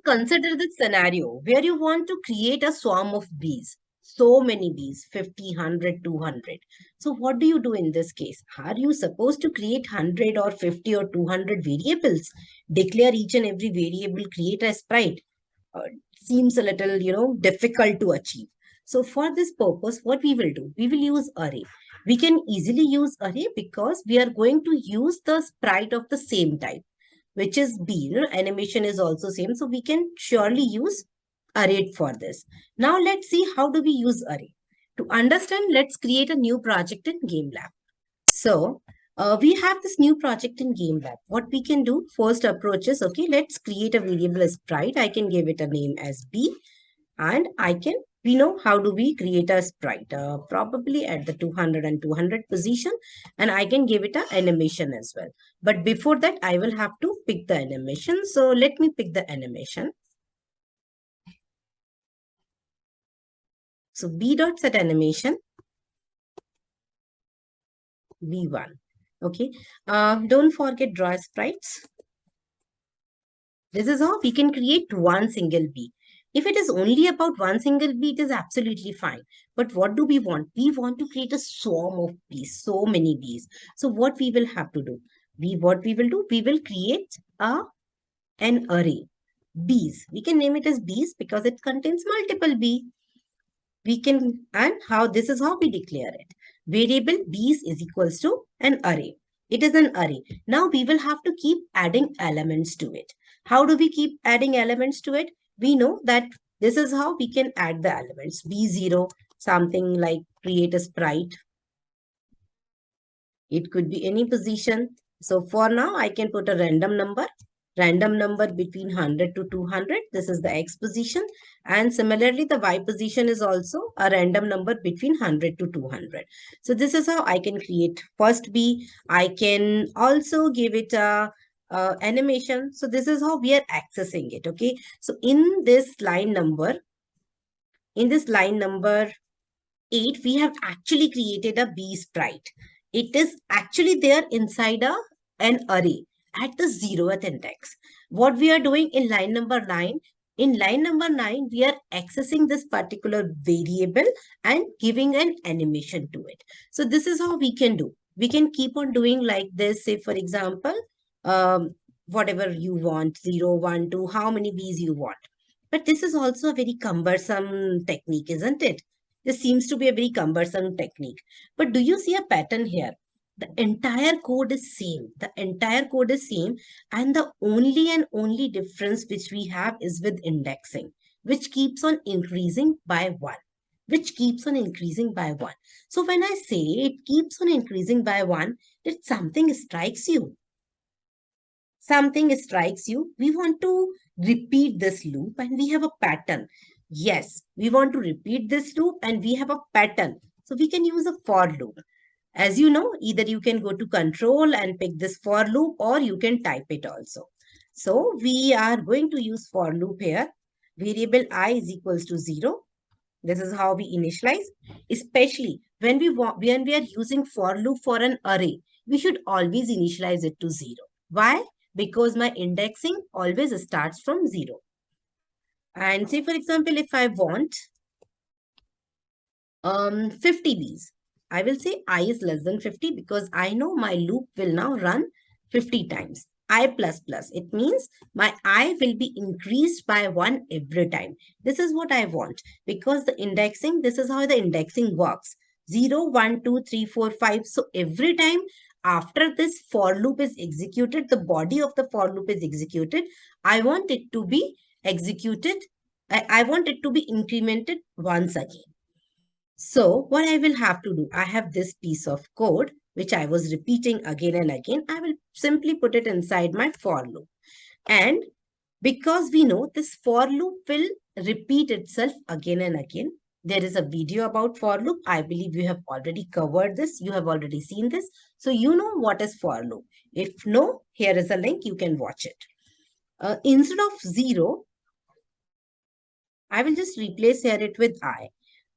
consider this scenario where you want to create a swarm of bees. So many bees, 50, 100, 200. So what do you do in this case? Are you supposed to create 100 or 50 or 200 variables? Declare each and every variable, create a sprite. Seems a little, difficult to achieve. So for this purpose, what we will do? We will use array. We can easily use array because we are going to use the sprite of the same type, which is B. Animation is also same. So we can surely use array for this. Now let's see how do we use array. To understand, let's create a new project in GameLab. So we have this new project in GameLab. What we can do, first approach is, okay, let's create a variable as sprite. I can give it a name as B, and we know how do we create a sprite, probably at the 200 and 200 position, and I can give it an animation as well. But before that, I will have to pick the animation. So let me pick the animation. So b.set animation v1. Okay. Don't forget draw sprites. This is how we can create one single bee. If it is only about one single bee, it is absolutely fine. But what do we want? We want to create a swarm of bees, so many bees. So what we will have to do? We will create an array. Bees. We can name it as bees because it contains multiple bees. This is how we declare it. Variable bees is equals to an array. It is an array. Now we will have to keep adding elements to it. How do we keep adding elements to it? We know that this is how we can add the elements. B0, something like create a sprite. It could be any position. So for now, I can put a random number between 100 to 200. This is the X position. And similarly, the Y position is also a random number between 100 to 200. So this is how I can create first B. I can also give it a animation. So this is how we are accessing it. Okay. So in this line number 8, we have actually created a B sprite. It is actually there inside an array at the 0th index. What we are doing in line number 9, we are accessing this particular variable and giving an animation to it. So this is how we can do. We can keep on doing like this. Say, for example, whatever you want, 0, 1, 2, how many bees you want. But this is also a very cumbersome technique, isn't it? This seems to be a very cumbersome technique. But do you see a pattern here? The entire code is same. And the only difference which we have is with indexing, which keeps on increasing by 1. So when I say it keeps on increasing by 1, that something strikes you. We want to repeat this loop and we have a pattern. Yes, we want to repeat this loop and we have a pattern. So we can use a for loop. As you know, either you can go to control and pick this for loop or you can type it also. So we are going to use for loop here. Variable I is equals to 0. This is how we initialize. Especially when we are using for loop for an array, we should always initialize it to 0. Why? Because my indexing always starts from 0. And say, for example, if I want 50 bees, I will say I is less than 50 because I know my loop will now run 50 times. I plus plus. It means my I will be increased by 1 every time. This is what I want because this is how the indexing works. 0, 1, 2, 3, 4, 5. So every time after this for loop is executed, the body of the for loop is executed. I want it to be executed. I want it to be incremented once again. So what I will have to do, I have this piece of code, which I was repeating again and again. I will simply put it inside my for loop. And because we know this for loop will repeat itself again and again. There is a video about for loop. I believe you have already covered this. You have already seen this. So you know what is for loop. If no, here is a link. You can watch it. Instead of 0, I will just replace here it with I.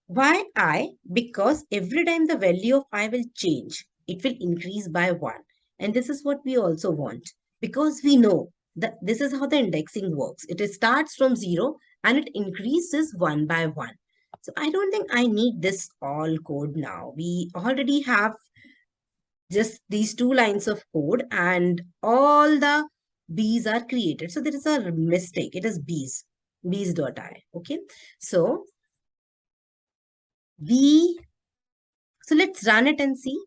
Why I? Because every time the value of I will change, it will increase by 1. And this is what we also want. Because we know This is how the indexing works. It starts from 0 and it increases one by one. So I don't think I need this all code now. We already have just these two lines of code and all the bees are created. So there is a mistake. It is bees.i. Okay. So let's run it and see.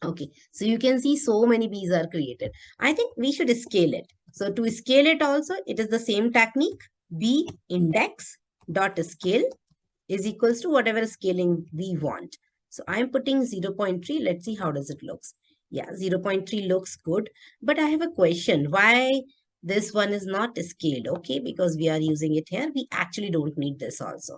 Okay, so you can see so many bees are created. I think we should scale it. So to scale it also, it is the same technique. B index dot scale is equals to whatever scaling we want. So I'm putting 0.3. Let's see how does it looks. Yeah, 0.3 looks good. But I have a question. Why this one is not scaled? Okay, because we are using it here. We actually don't need this also.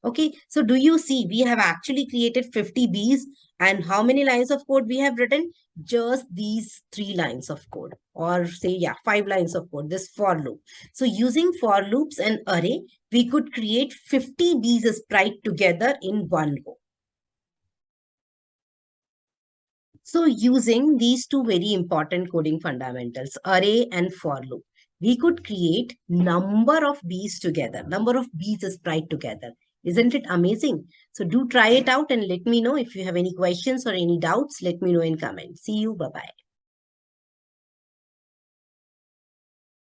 Okay, so do you see we have actually created 50 Bs and how many lines of code we have written? Just these 3 lines of code or say, yeah, 5 lines of code, this for loop. So using for loops and array, we could create 50 Bs sprite together in one go. So using these two very important coding fundamentals, array and for loop, we could create number of bees together, number of bees sprite together. Isn't it amazing? So do try it out and let me know if you have any questions or any doubts. Let me know in comments. See you. Bye-bye.